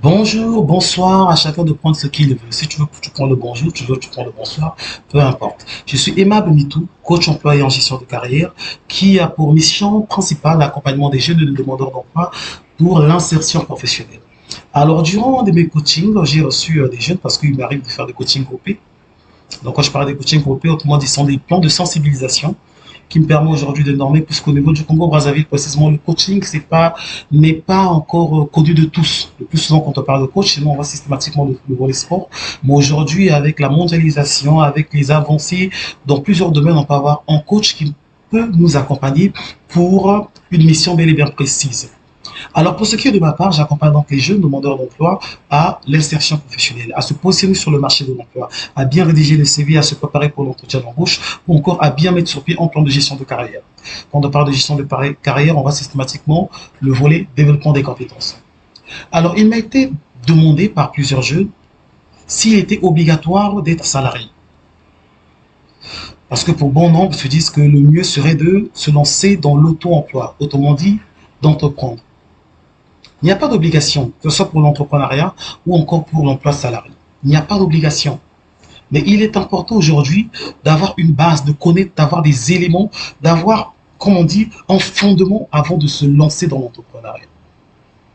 Bonjour, bonsoir, à chacun de prendre ce qu'il veut. Si tu veux, tu prends le bonjour, tu veux, tu prends le bonsoir, peu importe. Je suis Aimable Mitou, coach employé en gestion de carrière, qui a pour mission principale l'accompagnement des jeunes et des demandeurs d'emploi pour l'insertion professionnelle. Alors, durant un de mes coachings, j'ai reçu des jeunes parce qu'il m'arrive de faire des coachings groupés. Donc, quand je parle des coachings groupés, autrement dit, ce sont des plans de sensibilisation qui me permet aujourd'hui de normer, puisqu'au niveau du Congo-Brazzaville, précisément, le coaching, n'est pas encore connu de tous. Le plus souvent, quand on parle de coach, sinon, on voit systématiquement le volet sport. Mais aujourd'hui, avec la mondialisation, avec les avancées dans plusieurs domaines, on peut avoir un coach qui peut nous accompagner pour une mission bel et bien précise. Alors, pour ce qui est de ma part, j'accompagne donc les jeunes demandeurs d'emploi à l'insertion professionnelle, à se positionner sur le marché de l'emploi, à bien rédiger le CV, à se préparer pour l'entretien d'embauche, ou encore à bien mettre sur pied un plan de gestion de carrière. Quand on parle de gestion de carrière, on voit systématiquement le volet développement des compétences. Alors, il m'a été demandé par plusieurs jeunes s'il était obligatoire d'être salarié. Parce que pour bon nombre se disent que le mieux serait de se lancer dans l'auto-emploi, autrement dit, d'entreprendre. Il n'y a pas d'obligation, que ce soit pour l'entrepreneuriat ou encore pour l'emploi salarié. Il n'y a pas d'obligation. Mais il est important aujourd'hui d'avoir une base, de connaître, d'avoir des éléments, d'avoir, comme on dit, un fondement avant de se lancer dans l'entrepreneuriat.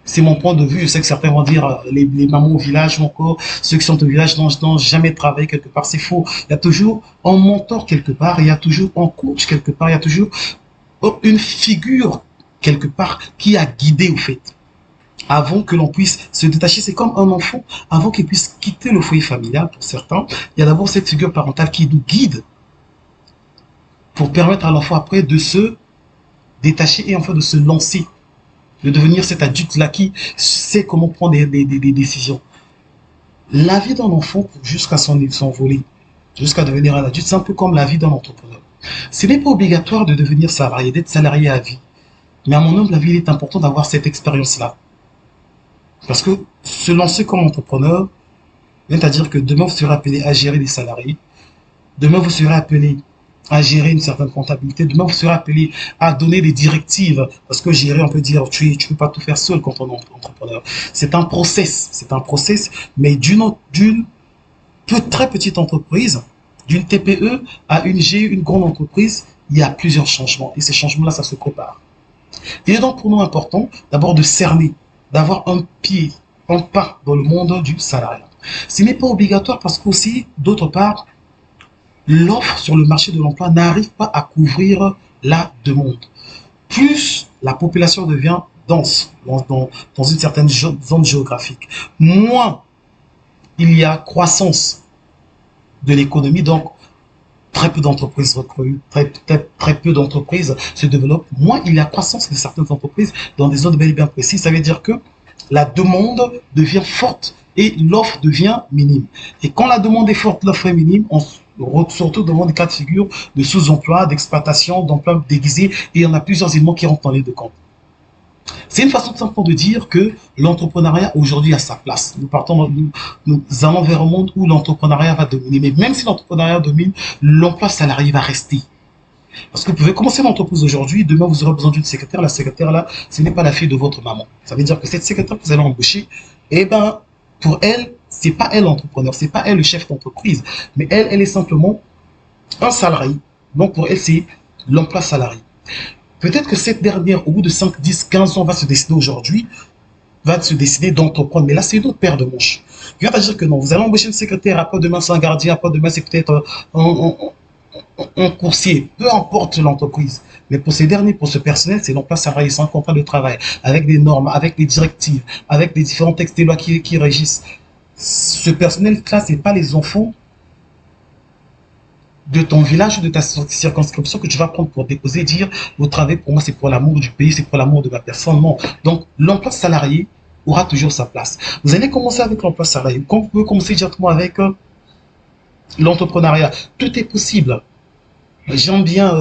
C'est mon point de vue. Je sais que certains vont dire les mamans au village ou encore ceux qui sont au village n'ont jamais travaillé quelque part. C'est faux. Il y a toujours un mentor quelque part, il y a toujours un coach quelque part, il y a toujours une figure quelque part qui a guidé au fait avant que l'on puisse se détacher. C'est comme un enfant, avant qu'il puisse quitter le foyer familial, pour certains, il y a d'abord cette figure parentale qui nous guide pour permettre à l'enfant après de se détacher et enfin de se lancer, de devenir cet adulte-là qui sait comment prendre des décisions. La vie d'un enfant, jusqu'à son volet, jusqu'à devenir un adulte, c'est un peu comme la vie d'un entrepreneur. Ce n'est pas obligatoire de devenir salarié, d'être salarié à vie. Mais à mon humble avis, il est important d'avoir cette expérience-là. Parce que se lancer comme entrepreneur, c'est-à-dire que demain, vous serez appelé à gérer des salariés. Demain, vous serez appelé à gérer une certaine comptabilité. Demain, vous serez appelé à donner des directives. Parce que gérer, on peut dire, tu ne peux pas tout faire seul quand on est entrepreneur. C'est un process, mais d'une très petite entreprise, d'une TPE à une GE, une grande entreprise, il y a plusieurs changements. Et ces changements-là, ça se prépare. Il est donc pour nous important d'abord de cerner, d'avoir un pied, un pas dans le monde du salariat. Ce n'est pas obligatoire parce qu'aussi, d'autre part, l'offre sur le marché de l'emploi n'arrive pas à couvrir la demande. Plus la population devient dense dans une certaine zone géographique, moins il y a croissance de l'économie, donc très peu d'entreprises recrutent, très peu d'entreprises se développent, moins il y a croissance de certaines entreprises dans des zones bien précises. Ça veut dire que la demande devient forte et l'offre devient minime. Et quand la demande est forte, l'offre est minime, on surtout devant des cas de figure de sous-emploi, d'exploitation, d'emploi déguisé, et il y en a plusieurs éléments qui rentrent en ligne de compte. C'est une façon simplement de dire que l'entrepreneuriat aujourd'hui a sa place. Nous allons vers un monde où l'entrepreneuriat va dominer. Mais même si l'entrepreneuriat domine, l'emploi salarié va rester. Parce que vous pouvez commencer l'entreprise aujourd'hui, demain vous aurez besoin d'une secrétaire. La secrétaire là, ce n'est pas la fille de votre maman. Ça veut dire que cette secrétaire que vous allez embaucher, eh ben, pour elle, c'est pas elle l'entrepreneur, c'est pas elle le chef d'entreprise, mais elle est simplement un salarié. Donc pour elle, c'est l'emploi salarié. Peut-être que cette dernière, au bout de 5, 10, 15 ans, va se décider aujourd'hui, va se décider d'entreprendre. Mais là, c'est une autre paire de manches. Je viens de dire que non, vous allez embaucher une secrétaire, après demain c'est un gardien, après demain c'est peut-être un coursier, peu importe l'entreprise. Mais pour ces derniers, pour ce personnel, c'est l'emploi salarié, c'est un contrat de travail, avec des normes, avec des directives, avec des différents textes et lois qui régissent. Ce personnel-là, ce n'est pas les enfants de ton village ou de ta circonscription que tu vas prendre pour déposer et dire le travail pour moi c'est pour l'amour du pays, c'est pour l'amour de ma personne. Non. Donc l'emploi salarié aura toujours sa place. Vous allez commencer avec l'emploi salarié. Quand vous pouvez commencer directement avec l'entrepreneuriat, tout est possible. J'aime bien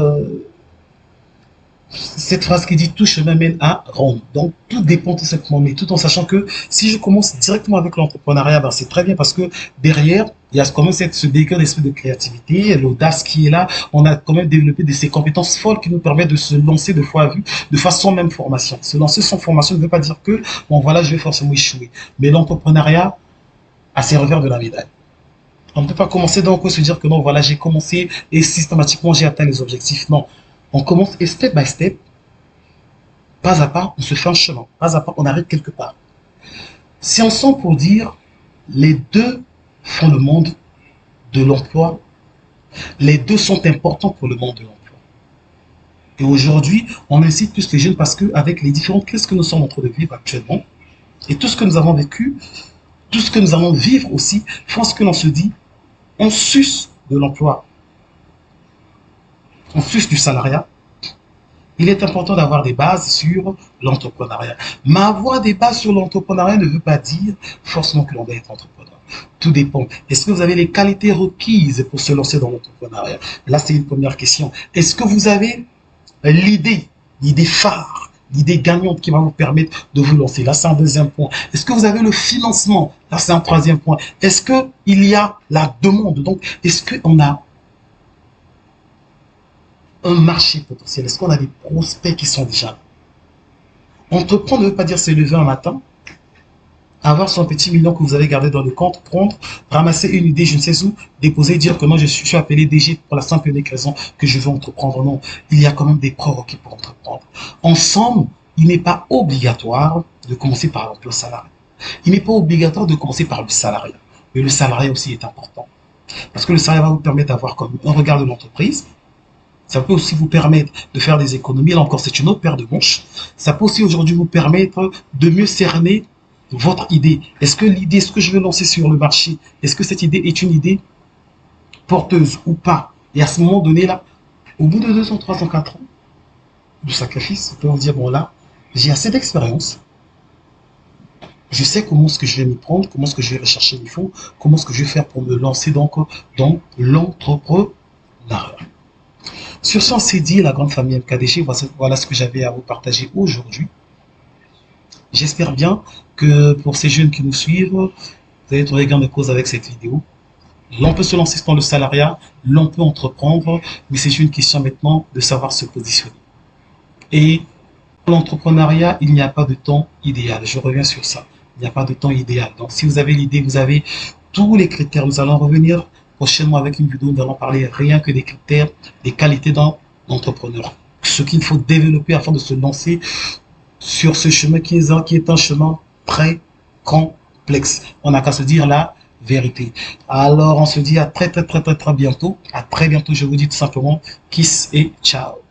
cette phrase qui dit tout chemin mène à Rome. Donc tout dépend tout simplement, mais tout en sachant que si je commence directement avec l'entrepreneuriat, ben, c'est très bien parce que derrière, il y a quand même ce véhicule d'esprit de créativité, l'audace qui est là. On a quand même développé ces compétences folles qui nous permettent de se lancer de fois à vue, de façon même formation. Se lancer sans formation ne veut pas dire que, bon voilà, je vais forcément échouer. Mais l'entrepreneuriat a ses revers de la médaille. On ne peut pas commencer donc se dire que non, voilà, j'ai commencé et systématiquement j'ai atteint les objectifs. Non. On commence et step by step, pas à pas, on se fait un chemin. Pas à pas, on arrive quelque part. C'est ensemble pour dire les deux font le monde de l'emploi. Les deux sont importants pour le monde de l'emploi. Et aujourd'hui, on incite plus les jeunes parce qu'avec les différentes crises que nous sommes en train de vivre actuellement, et tout ce que nous avons vécu, tout ce que nous allons vivre aussi, font ce que l'on se dit, on suce de l'emploi, on suce du salariat. Il est important d'avoir des bases sur l'entrepreneuriat. Mais avoir des bases sur l'entrepreneuriat ne veut pas dire forcément que l'on doit être entrepreneur. Tout dépend. Est-ce que vous avez les qualités requises pour se lancer dans l'entrepreneuriat? Là, c'est une première question. Est-ce que vous avez l'idée phare, l'idée gagnante qui va vous permettre de vous lancer? Là, c'est un deuxième point. Est-ce que vous avez le financement? Là, c'est un troisième point. Est-ce qu'il y a la demande? Donc, est-ce qu'on a un marché potentiel? Est-ce qu'on a des prospects qui sont déjà là? Entreprendre ne veut pas dire se lever un matin, avoir son petit million que vous avez gardé dans le compte, prendre, ramasser une idée, je ne sais où, déposer, dire que moi je suis appelé DG pour la simple et unique raison que je veux entreprendre. Non, il y a quand même des prérequis pour entreprendre. Ensemble, il n'est pas obligatoire de commencer par l'emploi salarié. Il n'est pas obligatoire de commencer par le salariat. Mais le salariat aussi est important. Parce que le salariat va vous permettre d'avoir comme un regard de l'entreprise. Ça peut aussi vous permettre de faire des économies. Là encore, c'est une autre paire de manches. Ça peut aussi aujourd'hui vous permettre de mieux cerner votre idée. Est-ce que l'idée, ce que je veux lancer sur le marché, est-ce que cette idée est une idée porteuse ou pas? Et à ce moment donné, là, au bout de 2 ans, 3 ans, 4 ans de sacrifice, vous pouvez vous dire, bon là, j'ai assez d'expérience. Je sais comment est-ce que je vais m'y prendre, comment est-ce que je vais rechercher les fonds, comment est-ce que je vais faire pour me lancer donc dans l'entrepreneuriat. Sur ce, on s'est dit, la grande famille MKDG, voilà ce que j'avais à vous partager aujourd'hui. J'espère bien que pour ces jeunes qui nous suivent, vous allez trouver gain de cause avec cette vidéo. L'on peut se lancer dans le salariat, l'on peut entreprendre, mais c'est une question maintenant de savoir se positionner. Et pour l'entrepreneuriat, il n'y a pas de temps idéal. Je reviens sur ça. Il n'y a pas de temps idéal. Donc, si vous avez l'idée, vous avez tous les critères. Nous allons revenir prochainement avec une vidéo. Nous allons parler rien que des critères, des qualités dans l'entrepreneur. Ce qu'il faut développer afin de se lancer sur ce chemin qui est un chemin très complexe. On n'a qu'à se dire la vérité. Alors, on se dit à très bientôt. À très bientôt, je vous dis tout simplement, kiss et ciao.